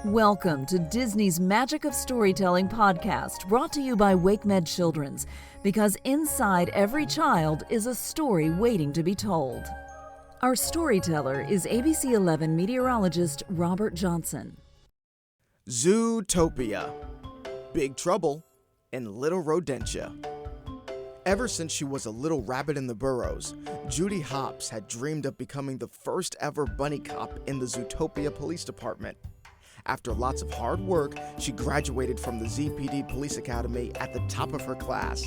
Welcome to Disney's Magic of Storytelling podcast, brought to you by WakeMed Children's, because inside every child is a story waiting to be told. Our storyteller is ABC 11 meteorologist Robert Johnson. Zootopia. Big Trouble in Little Rodentia. Ever since she was a little rabbit in the burrows, Judy Hopps had dreamed of becoming the first ever bunny cop in the Zootopia Police Department. After lots of hard work, she graduated from the ZPD Police Academy at the top of her class.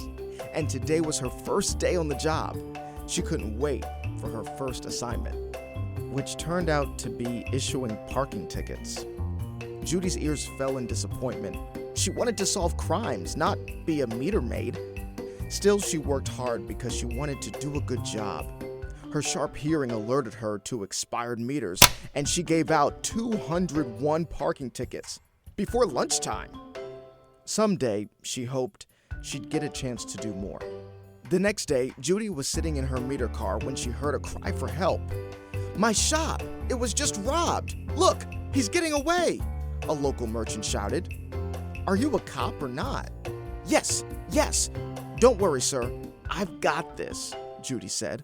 And today was her first day on the job. She couldn't wait for her first assignment, which turned out to be issuing parking tickets. Judy's ears fell in disappointment. She wanted to solve crimes, not be a meter maid. Still, she worked hard because she wanted to do a good job. Her sharp hearing alerted her to expired meters, and she gave out 201 parking tickets before lunchtime. Someday, she hoped she'd get a chance to do more. The next day, Judy was sitting in her meter car when she heard a cry for help. "My shop! It was just robbed! Look, he's getting away!" a local merchant shouted. "Are you a cop or not?" Yes. "Don't worry, sir. I've got this," Judy said.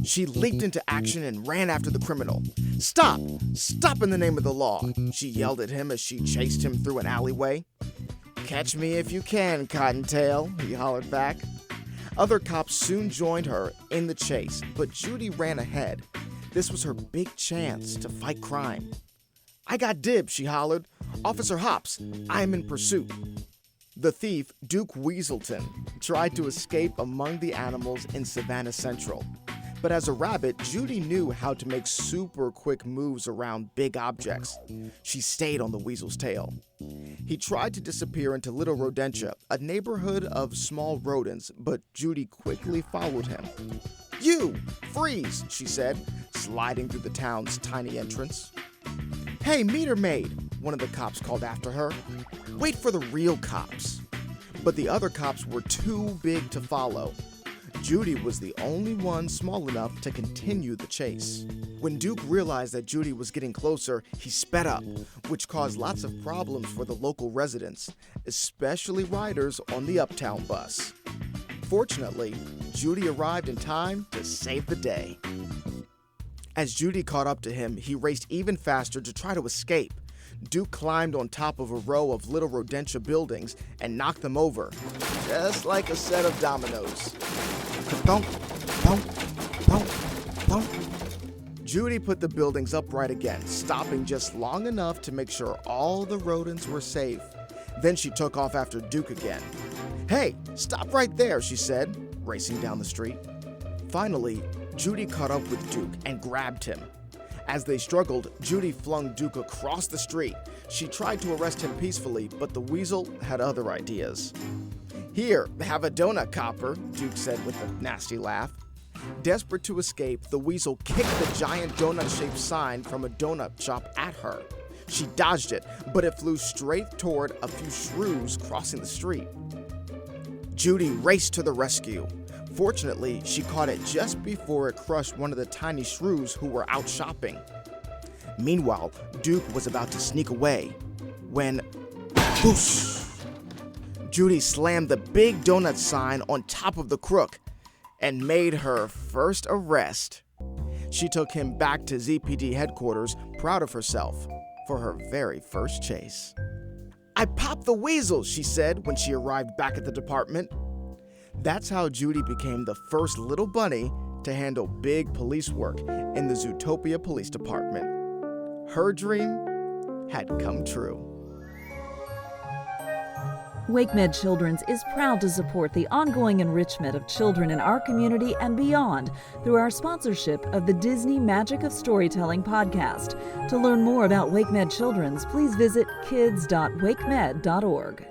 She leaped into action and ran after the criminal. Stop in the name of the law," she yelled at him as she chased him through an alleyway. "Catch me if you can, Cottontail," he hollered back. Other cops soon joined her in the chase, but Judy ran ahead. This was her big chance to fight crime. "I got dibs," she hollered. "Officer Hopps, I am in pursuit." The thief, Duke Weaselton, tried to escape among the animals in Savannah Central. But as a rabbit, Judy knew how to make super quick moves around big objects. She stayed on the weasel's tail. He tried to disappear into Little Rodentia, a neighborhood of small rodents, but Judy quickly followed him. "You! Freeze!" she said, sliding through the town's tiny entrance. "Hey, meter maid!" one of the cops called after her. "Wait for the real cops." But the other cops were too big to follow. Judy was the only one small enough to continue the chase. When Duke realized that Judy was getting closer, he sped up, which caused lots of problems for the local residents, especially riders on the Uptown bus. Fortunately, Judy arrived in time to save the day. As Judy caught up to him, he raced even faster to try to escape. Duke climbed on top of a row of Little Rodentia buildings and knocked them over, just like a set of dominoes. Thump, thump, thump, thump. Judy put the buildings upright again, stopping just long enough to make sure all the rodents were safe. Then she took off after Duke again. "Hey, stop right there," she said, racing down the street. Finally, Judy caught up with Duke and grabbed him. As they struggled, Judy flung Duke across the street. She tried to arrest him peacefully, but the weasel had other ideas. "Here, have a donut, copper," Duke said with a nasty laugh. Desperate to escape, the weasel kicked the giant donut-shaped sign from a donut shop at her. She dodged it, but it flew straight toward a few shrews crossing the street. Judy raced to the rescue. Fortunately, she caught it just before it crushed one of the tiny shrews who were out shopping. Meanwhile, Duke was about to sneak away when, whoosh! Judy slammed the big donut sign on top of the crook and made her first arrest. She took him back to ZPD headquarters, proud of herself for her very first chase. "I popped the weasel," she said when she arrived back at the department. That's how Judy became the first little bunny to handle big police work in the Zootopia Police Department. Her dream had come true. WakeMed Children's is proud to support the ongoing enrichment of children in our community and beyond through our sponsorship of the Disney Magic of Storytelling podcast. To learn more about WakeMed Children's, please visit kids.wakemed.org.